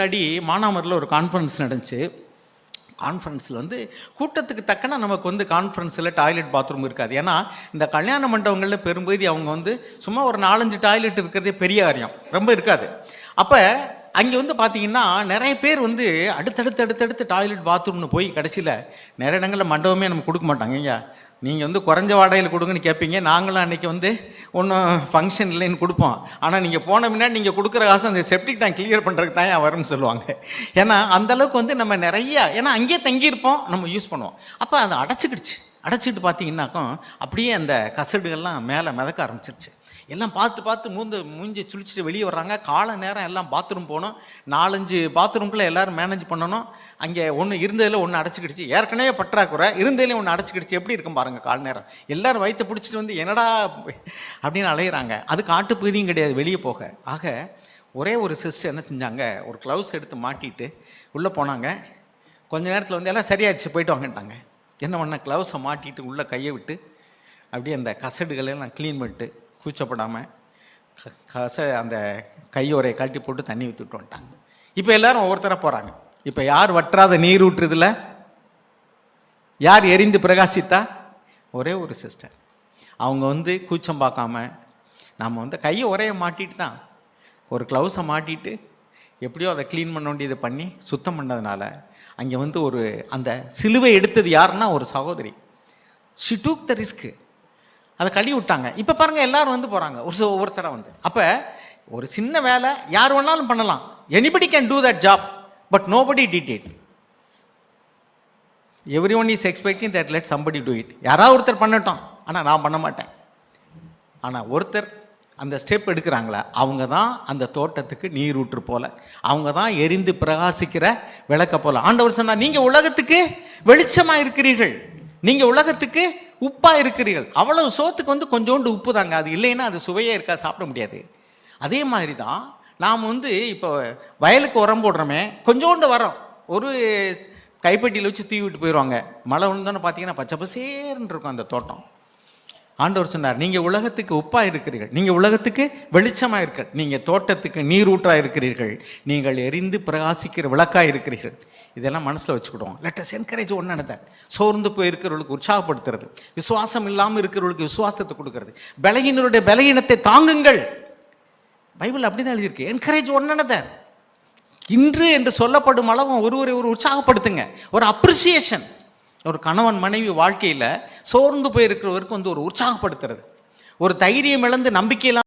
முன்னாடி மானாமரில் ஒரு கான்ஃபரன்ஸ் நடந்துச்சு. கான்ஃபரன்ஸில் கூட்டத்துக்கு தக்கன நமக்கு கான்ஃபரன்ஸில் டாய்லெட் பாத்ரூம் இருக்காது. ஏன்னா இந்த கல்யாண மண்டபங்களில் பெரும்பகுதி அவங்க சும்மா ஒரு 4-5 டாய்லெட் இருக்கிறதே பெரிய காரியம், ரொம்ப இருக்காது. அப்போ அங்கே பார்த்தீங்கன்னா நிறைய பேர் அடுத்தடுத்து டாய்லெட் பாத்ரூம்னு போய் கடைசியில் நிறைய இடங்களில் மண்டபமே நமக்கு கொடுக்க மாட்டாங்க. ஐயா நீங்கள் குறைஞ்ச வாடகையில் கொடுங்கன்னு கேட்பீங்க. நாங்களும் அன்றைக்கி ஒன்றும் ஃபங்க்ஷன் இல்லைன்னு கொடுப்போம். ஆனால் நீங்கள் போன முன்னாடி நீங்கள் கொடுக்குற காசு அந்த செப்டிக் டேங்க் கிளியர் பண்ணுறதுக்கு தான் வரும்னு சொல்லுவாங்க. ஏன்னா அந்தளவுக்கு நம்ம நிறையா, ஏன்னா அங்கேயே தங்கியிருப்போம், நம்ம யூஸ் பண்ணுவோம். அப்போ அதை அடைச்சிக்கிட்டு பார்த்தீங்கன்னாக்கும் அப்படியே அந்த கசடுகள்லாம் மேலே மிதக்க ஆரம்பிச்சிருச்சு. எல்லாம் பார்த்து மூஞ்சி சுழிச்சிட்டு வெளியே வர்றாங்க. காலை நேரம் எல்லாம் பாத்ரூம் போகணும். 4-5 பாத்ரூம்குள்ளே எல்லோரும் மேனேஜ் பண்ணணும். அங்கே ஒன்று இருந்ததில் ஒன்று அடைச்சிக்கிடுச்சு. ஏற்கனவே பற்றாக்குறை, இருந்ததிலே ஒன்று அடைச்சிக்கிடுச்சு. எப்படி இருக்கும் பாருங்கள் கால் நேரம். எல்லோரும் வயிற்று பிடிச்சிட்டு என்னடா அப்படின்னு அலையிறாங்க. அது காட்டுப்பகுதியும் கிடையாது வெளியே போக. ஆக ஒரே ஒரு சிஸ்டர் என்ன செஞ்சாங்க, ஒரு க்ளவுஸ் எடுத்து மாட்டிட்டு உள்ளே போனாங்க. கொஞ்ச நேரத்தில் எல்லாம் சரியாயிடுச்சு, போயிட்டு வாங்கிட்டாங்க. என்ன பண்ண, க்ளவுஸை மாட்டிட்டு உள்ளே கையை விட்டு அப்படியே அந்த கசடுகளெல்லாம் க்ளீன் பண்ணிட்டு கூச்சப்படாமல் அந்த கையோரையை கழட்டி போட்டு தண்ணி ஊற்றிட்டு வந்துட்டாங்க. இப்போ எல்லோரும் ஒவ்வொருத்தராக போகிறாங்க. இப்போ யார் வற்றாத நீர் ஊற்றுறதுல யார் எரிந்து பிரகாசித்தா? ஒரே ஒரு சிஸ்டர். அவங்க கூச்சம் பார்க்காம நம்ம கையை ஒரையை மாட்டிட்டு தான், ஒரு க்ளவுஸை மாட்டிட்டு எப்படியோ அதை க்ளீன் பண்ண வேண்டியதை பண்ணி சுத்தம் பண்ணதுனால அங்கே ஒரு அந்த சிலுவை எடுத்தது யாருன்னா ஒரு சகோதரி. She duke the risk. அதை கழுவி விட்டாங்க. இப்போ பாருங்கள் எல்லோரும் போகிறாங்க ஒவ்வொருத்தராக அப்போ ஒரு சின்ன வேலை யார் வேணாலும் பண்ணலாம். Anybody can do that job, but nobody did it. Every one is expecting that let somebody do it. யாராவது ஒருத்தர் பண்ணட்டும், ஆனால் நான் பண்ண மாட்டேன். ஆனால் ஒருத்தர் அந்த ஸ்டெப் எடுக்கிறாங்களா, அவங்க தான் அந்த தோட்டத்துக்கு நீர் ஊற்று போல, அவங்க தான் எரிந்து பிரகாசிக்கிற விளக்க போல. ஆண்டவர் சொன்னார், நீங்கள் உலகத்துக்கு வெளிச்சமாக இருக்கிறீர்கள், நீங்கள் உலகத்துக்கு உப்பாக இருக்கிறீர்கள். அவ்வளவு சோத்துக்கு கொஞ்சோண்டு உப்பு தாங்க, அது இல்லைன்னா அது சுவையே இருக்காது, சாப்பிட முடியாது. அதே மாதிரி தான் நாம் இப்போ வயலுக்கு உரம் போடுறோமே, கொஞ்சோண்டு வரோம் ஒரு கைப்பட்டியில் வச்சு தூவி விட்டு போயிடுவாங்க. மழை விழுந்தோன்னு பார்த்தீங்கன்னா பச்சை பசேர்ன்னு இருக்கும் அந்த தோட்டம். ஆண்டவர் சொன்னார், நீங்கள் உலகத்துக்கு உப்பாக இருக்கிறீர்கள், நீங்கள் உலகத்துக்கு வெளிச்சமாக இருக்க, நீங்கள் தோட்டத்துக்கு நீர் ஊற்றாக இருக்கிறீர்கள், நீங்கள் எரிந்து பிரகாசிக்கிற விளக்காக இருக்கிறீர்கள். இதெல்லாம் மனசில் வச்சுக்கிடுவோம். Let us encourage one another. சோர்ந்து போய் இருக்கிறவர்களுக்கு உற்சாகப்படுத்துறது, விசுவாசம் இல்லாமல் இருக்கிறவர்களுக்கு விசுவாசத்தை கொடுக்கறது, பலகீனருடைய பலகீனத்தை தாங்குங்கள். பைபிள் அப்படி தான் எழுதியிருக்கு. Encourage one another. இன்று என்று சொல்லப்படும் அளவு ஒருவரை ஒரு உற்சாகப்படுத்துங்க. ஒரு அப்ரிசியேஷன். ஒரு கணவன் மனைவி வாழ்க்கையில் சோர்ந்து போய் இருக்கிறவருக்கு ஒரு உற்சாகப்படுத்துறது, ஒரு தைரியம் இழந்து நம்பிக்கையெல்லாம்